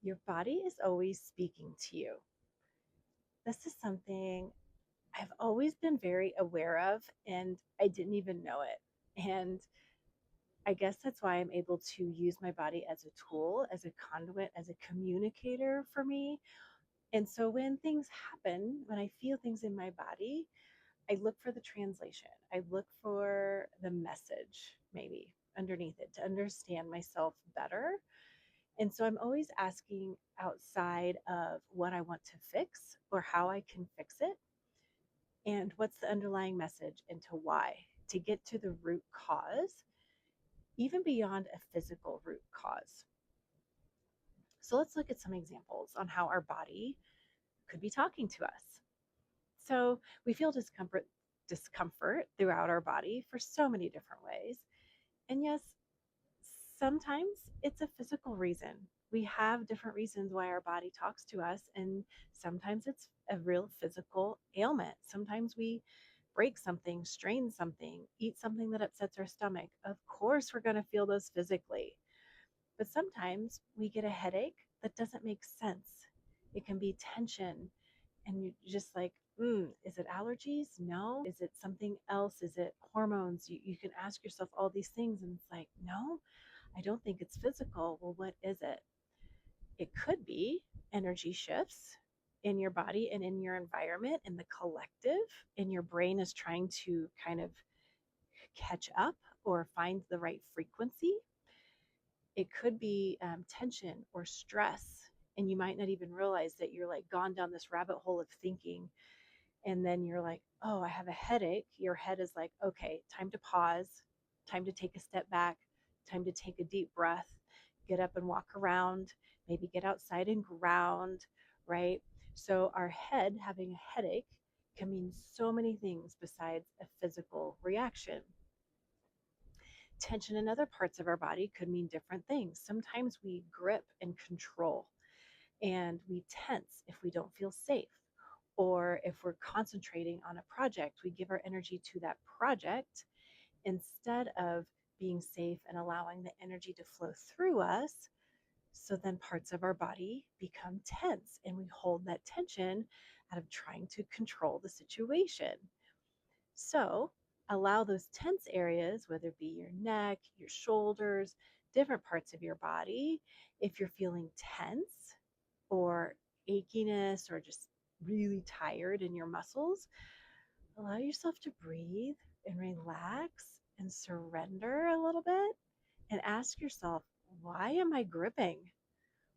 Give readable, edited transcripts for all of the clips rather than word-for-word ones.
Your body is always speaking to you. This is something I've always been very aware of, and I didn't even know it. And I guess that's why I'm able to use my body as a tool, as a conduit, as a communicator for me. And so when things happen, when I feel things in my body, I look for the translation. I look for the message, maybe underneath it, to understand myself better. And so I'm always asking outside of what I want to fix or how I can fix it, and what's the underlying message and to why, to get to the root cause, even beyond a physical root cause. So let's look at some examples on how our body could be talking to us. So we feel discomfort throughout our body for so many different ways. And yes, sometimes it's a physical reason. We have different reasons why our body talks to us, and sometimes it's a real physical ailment. Sometimes we break something, strain something, eat something that upsets our stomach. Of course, we're going to feel those physically. But sometimes we get a headache that doesn't make sense. It can be tension, and you just like, is it allergies? No. Is it something else? Is it hormones? You can ask yourself all these things, and it's like, no, I don't think it's physical. Well, what is it? It could be energy shifts in your body and in your environment, in the collective, and your brain is trying to kind of catch up or find the right frequency. It could be tension or stress, and you might not even realize that you're like gone down this rabbit hole of thinking, and then you're like, oh, I have a headache. Your head is like, okay, time to pause, time to take a step back, time to take a deep breath, get up and walk around, maybe get outside and ground, right? So our head having a headache can mean so many things besides a physical reaction. Tension in other parts of our body could mean different things. Sometimes we grip and control, and we tense if we don't feel safe. Or if we're concentrating on a project, we give our energy to that project instead of being safe and allowing the energy to flow through us. So then parts of our body become tense, and we hold that tension out of trying to control the situation. So allow those tense areas, whether it be your neck, your shoulders, different parts of your body. If you're feeling tense or achiness or just really tired in your muscles, allow yourself to breathe and relax and surrender a little bit, and ask yourself, why am I gripping?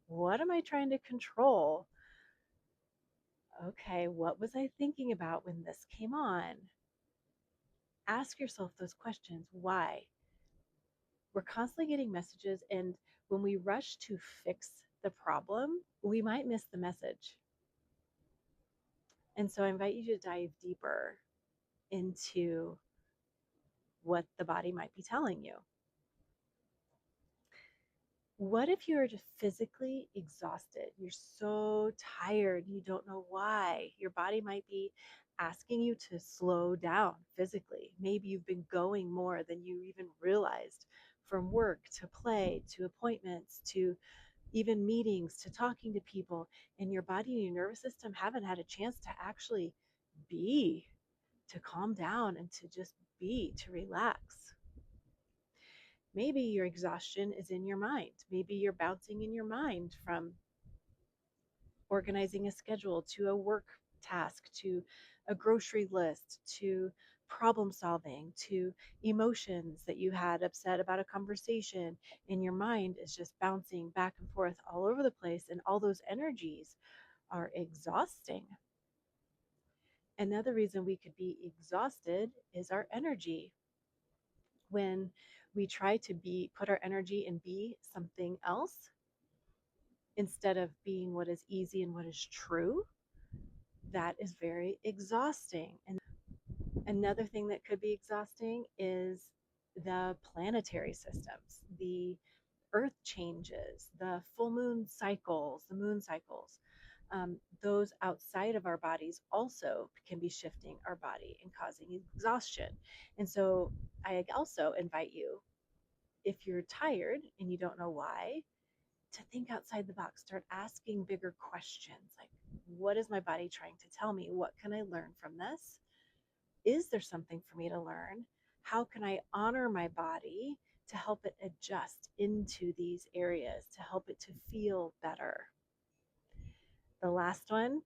What am I trying to control? Okay, what was I thinking about when this came on? Ask yourself those questions. Why? We're constantly getting messages, and when we rush to fix the problem, we might miss the message. And so I invite you to dive deeper into what the body might be telling you. What if you're just physically exhausted? You're so tired, you don't know why. Your body might be asking you to slow down physically. Maybe you've been going more than you even realized, from work to play to appointments to even meetings to talking to people, and your body and your nervous system haven't had a chance to actually be, to calm down and to just be, to relax. Maybe your exhaustion is in your mind. Maybe you're bouncing in your mind from organizing a schedule to a work task to a grocery list to problem solving to emotions that you had upset about a conversation, and your mind is just bouncing back and forth all over the place, and all those energies are exhausting. Another reason we could be exhausted is our energy. When we try to put our energy and be something else instead of being what is easy and what is true, that is very exhausting. And another thing that could be exhausting is the planetary systems, the earth changes, the full moon cycles, the moon cycles. Those outside of our bodies also can be shifting our body and causing exhaustion. And so I also invite you, if you're tired and you don't know why, to think outside the box, start asking bigger questions like, what is my body trying to tell me? What can I learn from this? Is there something for me to learn? How can I honor my body to help it adjust into these areas, to help it to feel better? The last one,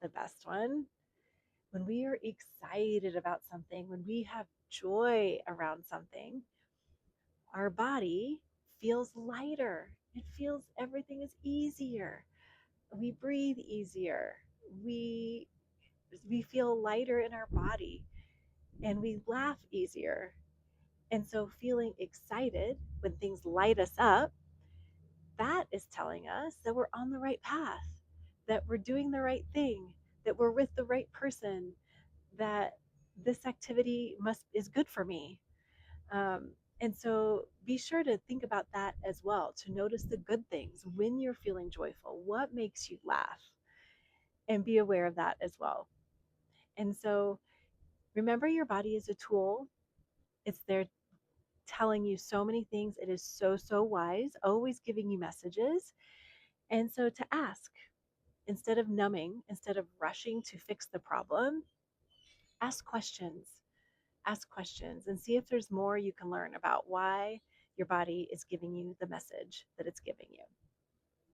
the best one, when we are excited about something, when we have joy around something, our body feels lighter. It feels everything is easier. We breathe easier. We we feel lighter in our body and we laugh easier. And so feeling excited when things light us up, that is telling us that we're on the right path, that we're doing the right thing, that we're with the right person, that this activity must is good for me. Um, and so be sure to think about that as well, to notice the good things when you're feeling joyful, what makes you laugh, and be aware of that as well. And so remember, your body is a tool. It's there telling you so many things. It is so, so wise, always giving you messages. And so to ask, instead of numbing, instead of rushing to fix the problem, ask questions. Ask questions and see if there's more you can learn about why your body is giving you the message that it's giving you.